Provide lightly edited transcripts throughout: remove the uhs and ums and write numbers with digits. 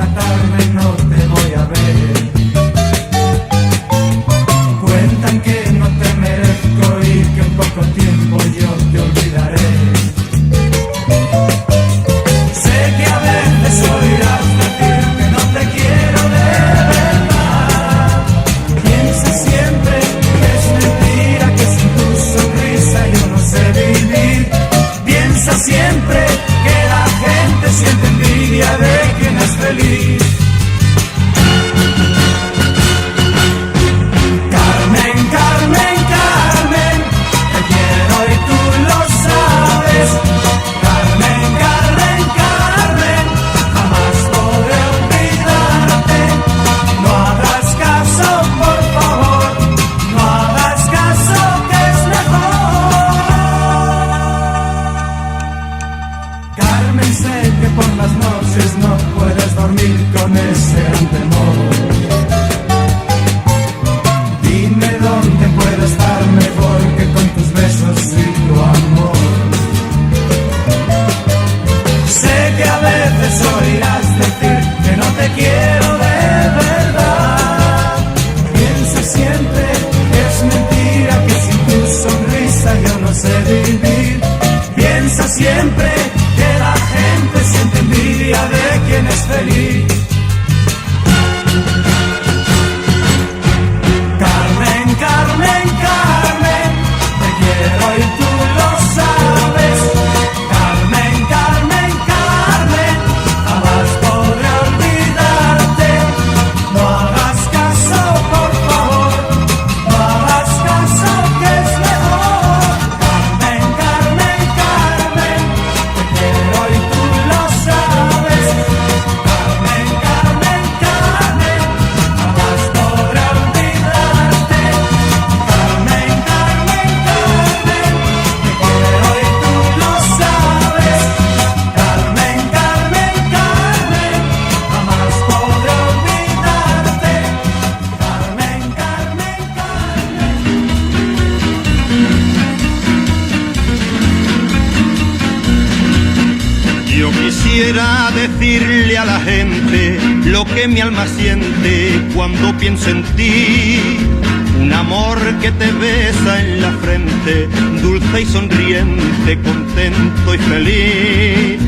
una tarde no te voy a ver. Cuentan que no te merezco y que en poco tiempo yo te olvidaré. Sé que a veces oirás decir que no te quiero de verdad. Piensa siempre que es mentira, que sin tu sonrisa yo no sé vivir. Piensa siempre que la gente siente envidia de quien es feliz. Carmen, Carmen, Carmen, te quiero y tú lo sabes. Carmen, Carmen, Carmen, jamás podré olvidarte. No hagas caso, por favor, no hagas caso, que es mejor. Carmen, sé que por las noches no puedes dormir con ese gran temor. Dime dónde puedo estar mejor que con tus besos y tu amor. Sé que a veces oirás decir que no te quiero de verdad. Piensa siempre que es mentira, que sin tu sonrisa yo no sé vivir. Piensa siempre que la gente siente envidia de quien es feliz. Carmen, Carmen, Carmen, te quiero y tú lo sabes. Carmen, Carmen, Carmen, jamás podré olvidarte. No hagas caso, por favor, no hagas caso, que es mejor. Carmen, Carmen, Carmen, te quiero y tú lo sabes. Carmen, Carmen, Carmen, jamás podré olvidarte. Carmen, Carmen, Carmen, te quiero y tú lo sabes. Carmen, Carmen, Carmen, jamás podré olvidarte. Carmen, Carmen, Yo quisiera decirle a la gente lo que mi alma siente cuando pienso en ti. Un amor que te besa en la frente, dulce y sonriente, contento y feliz.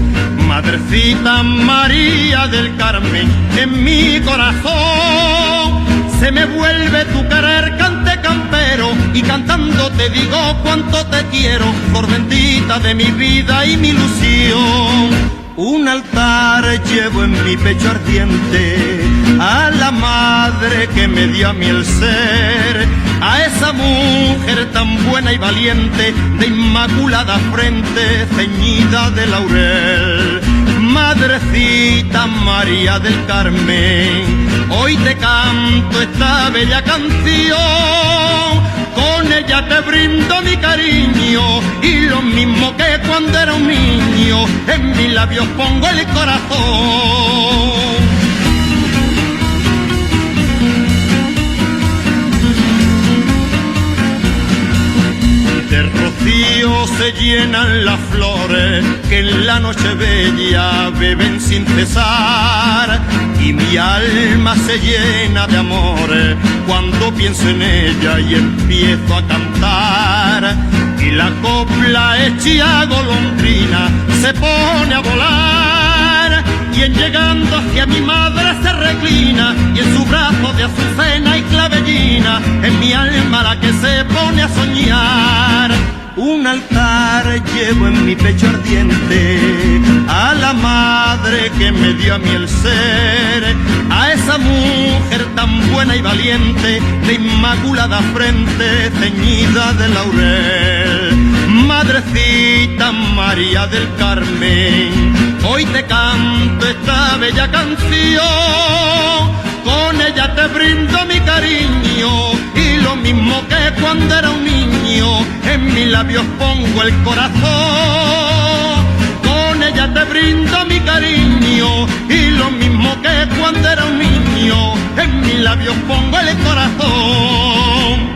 Madrecita María del Carmen, en mi corazón se me vuelve tu querer cante campero, y cantando te digo cuánto te quiero, por bendita de mi vida y mi ilusión. Un altar llevo en mi pecho ardiente a la madre que me dio a mí el ser, a esa mujer tan buena y valiente, de inmaculada frente ceñida de laurel. Madrecita María del Carmen, hoy te canto esta bella canción, con ella te brindo mi cariño, y lo mismo que cuando era un niño, en mis labios pongo el corazón. De rocío se llenan las flores que en la noche bella beben sin cesar, y mi alma se llena de amores cuando pienso en ella y empiezo a cantar. Y la copla hecha golondrina se pone a volar, y en llegando hacia mi madre se reclina, y en su brazo de azucena y clavellina en mi alma la que se pone a soñar. Un altar llevo en mi pecho ardiente a la madre que me dio a mí el ser, a esa mujer tan buena y valiente, de inmaculada frente ceñida de laurel. Madrecita María del Carmen, hoy te canto esta bella canción, con ella te brindo mi cariño, y lo mismo que cuando era un niño, en mis labios pongo el corazón. Con ella te brindo mi cariño, y lo mismo que cuando era un niño, en mis labios pongo el corazón.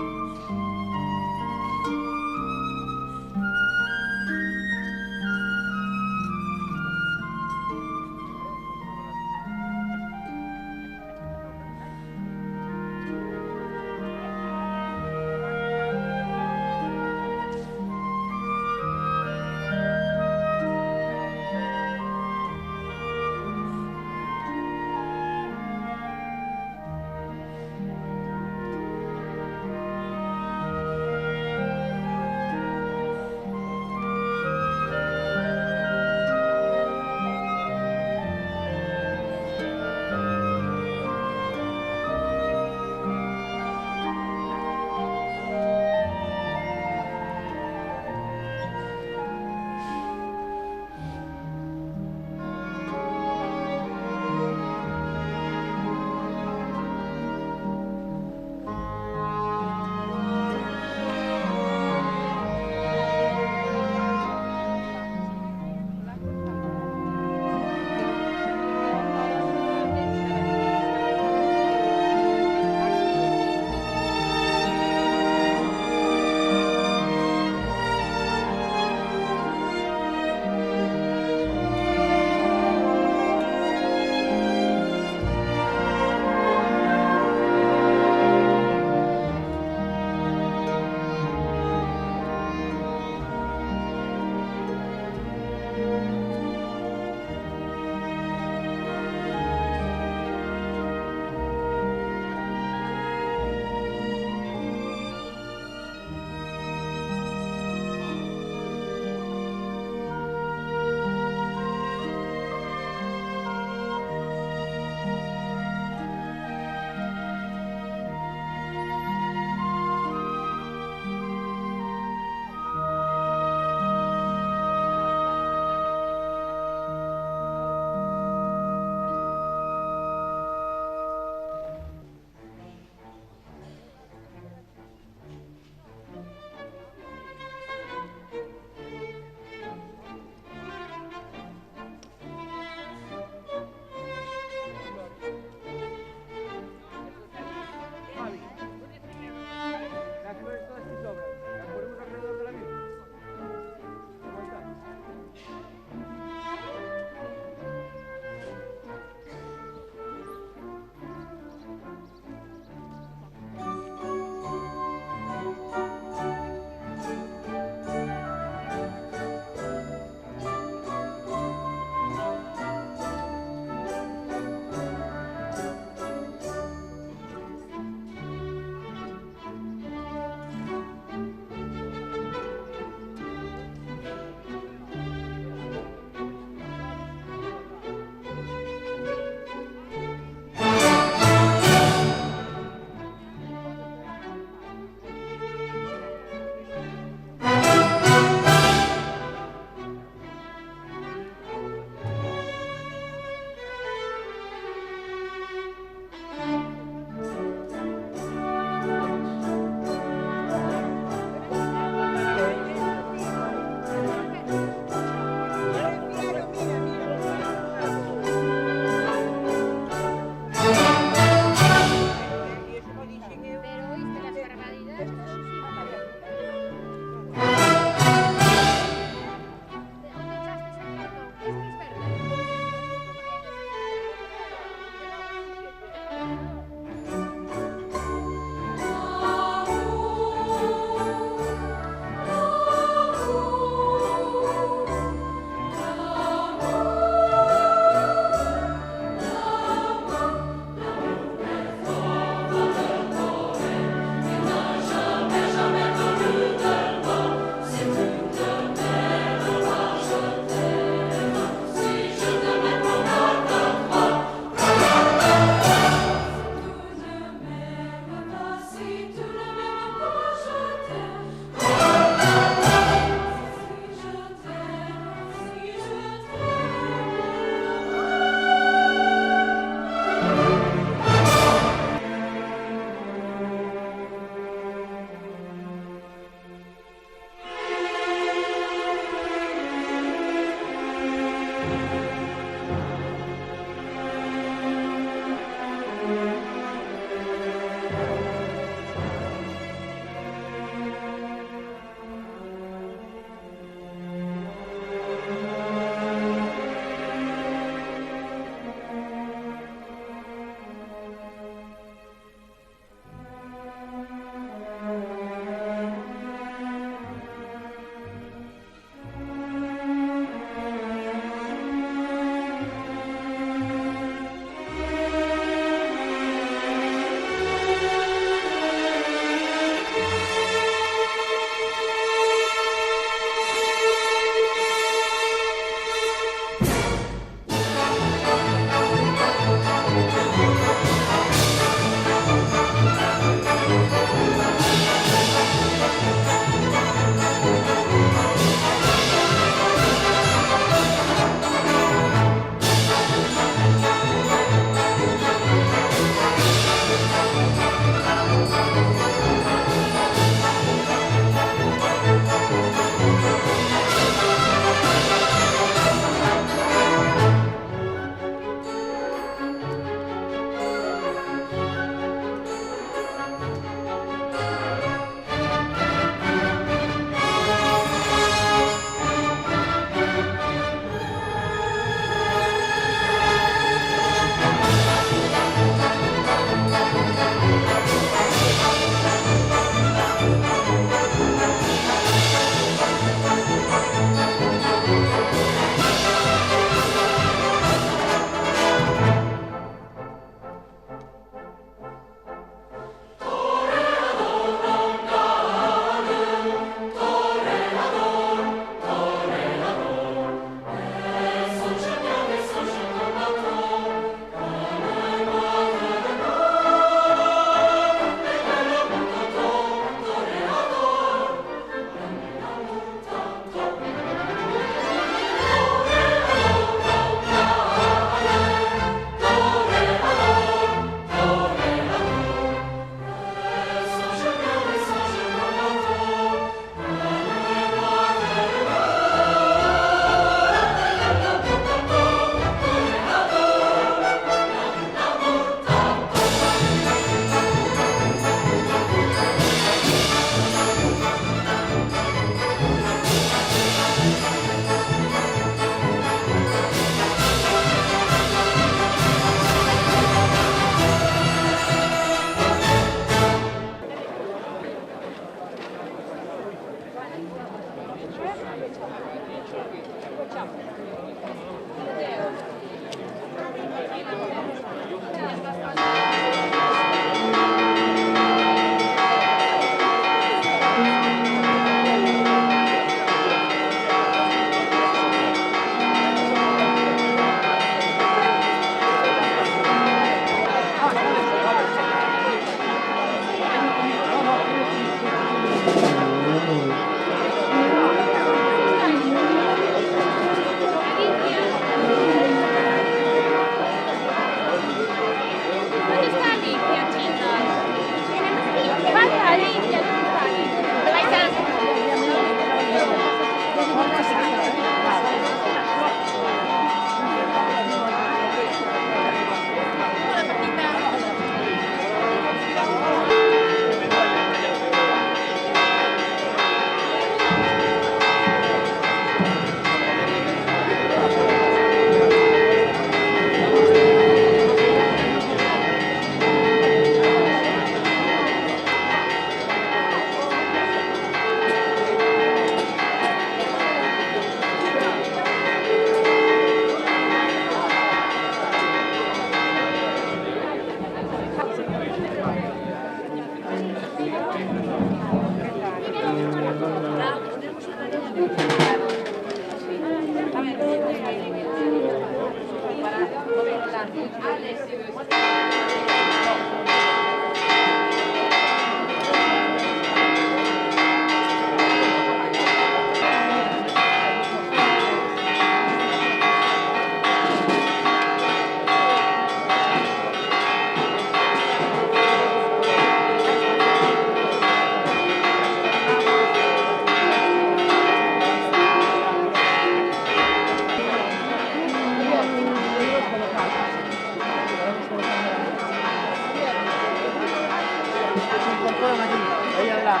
incorporan aquí, ahí al lado.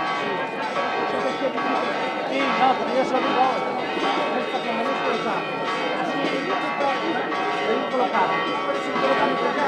Sí, no, pero yo se lo digo ahora. Esta como esto está. Así, ahí colocado. Si colocamos acá,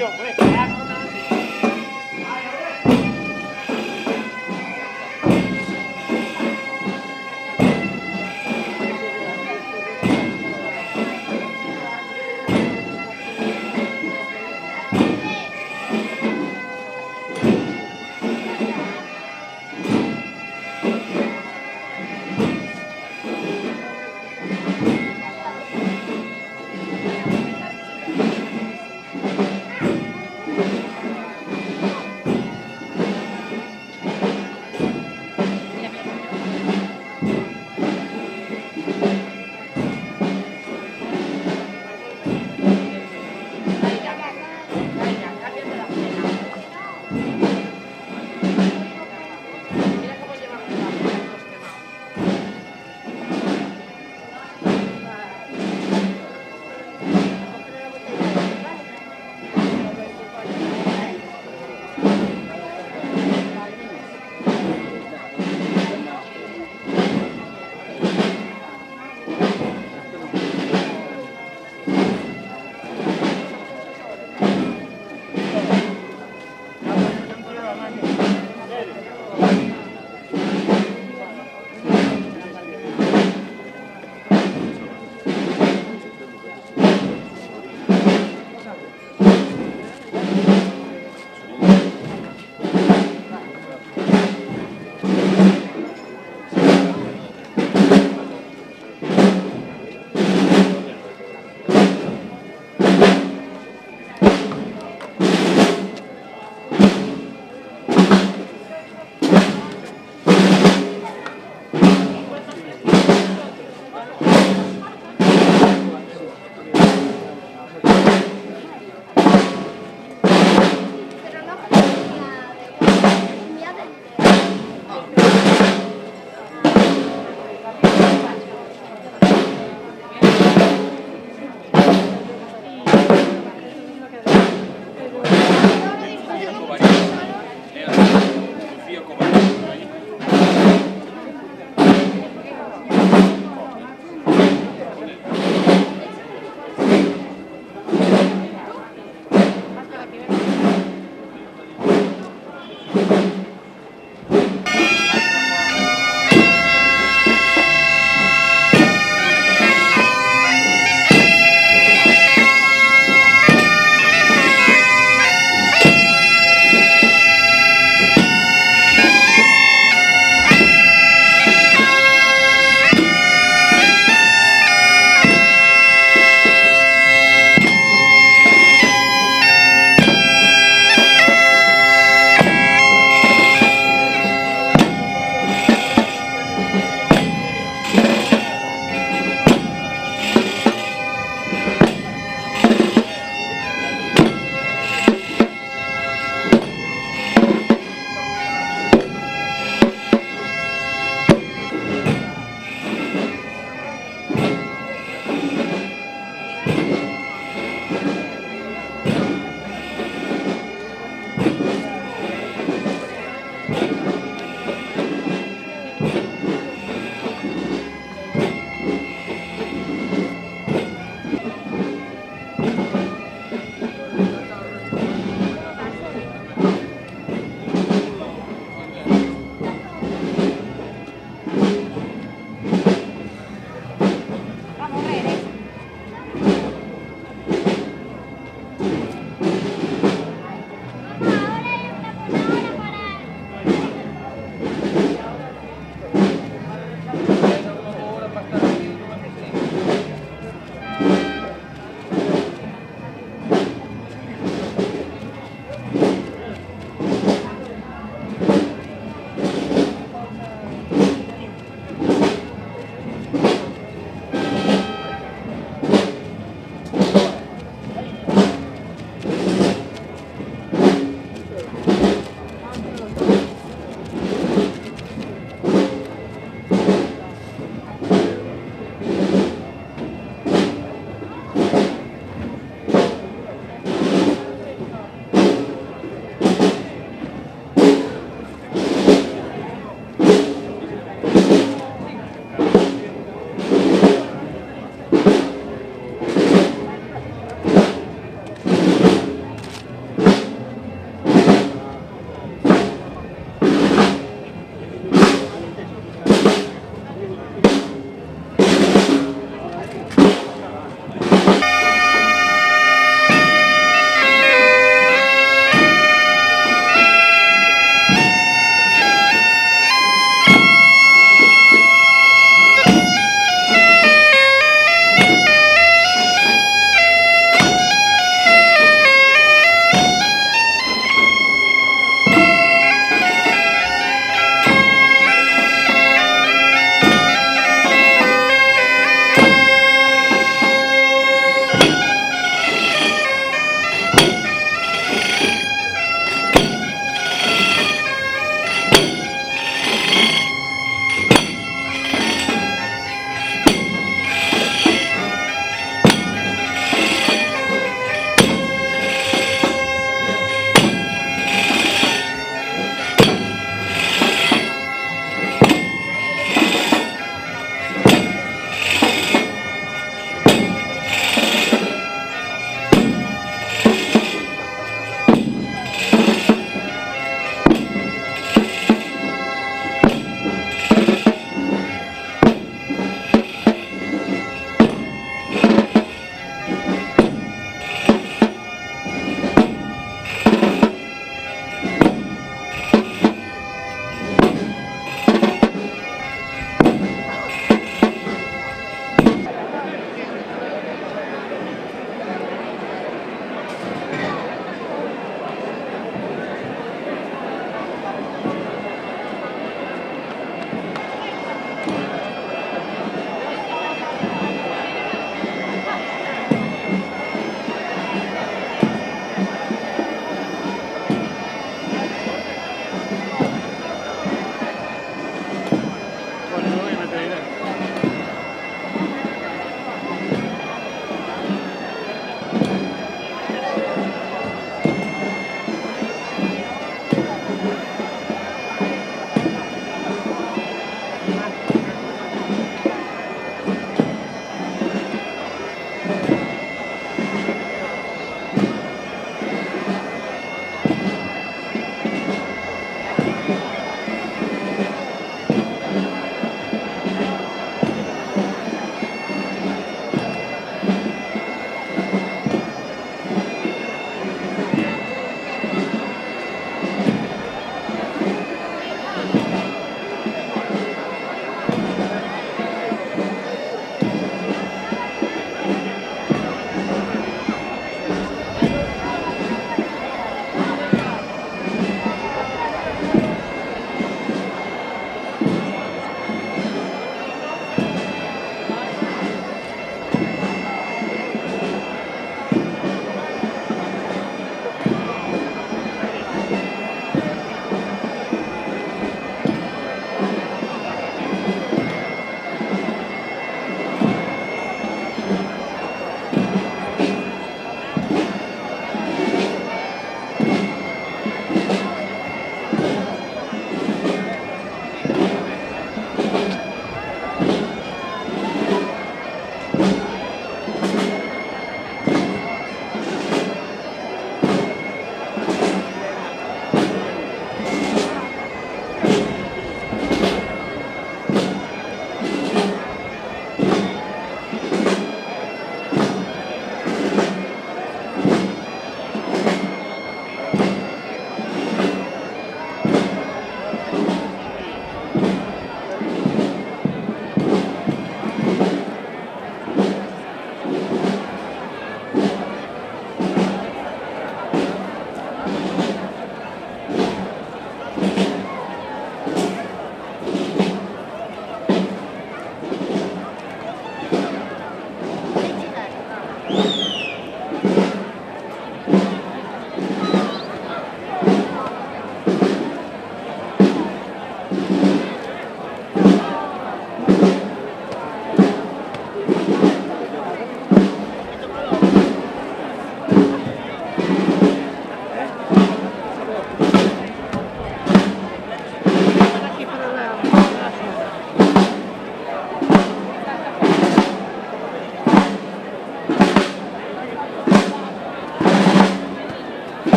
tío. Pues, carajo.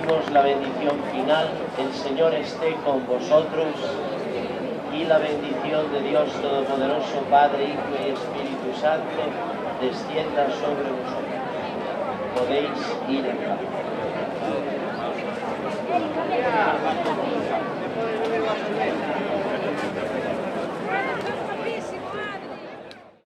decimos la bendición final. El Señor esté con vosotros y la bendición de Dios Todopoderoso, Padre, Hijo y Espíritu Santo, descienda sobre vosotros. Podéis ir en paz.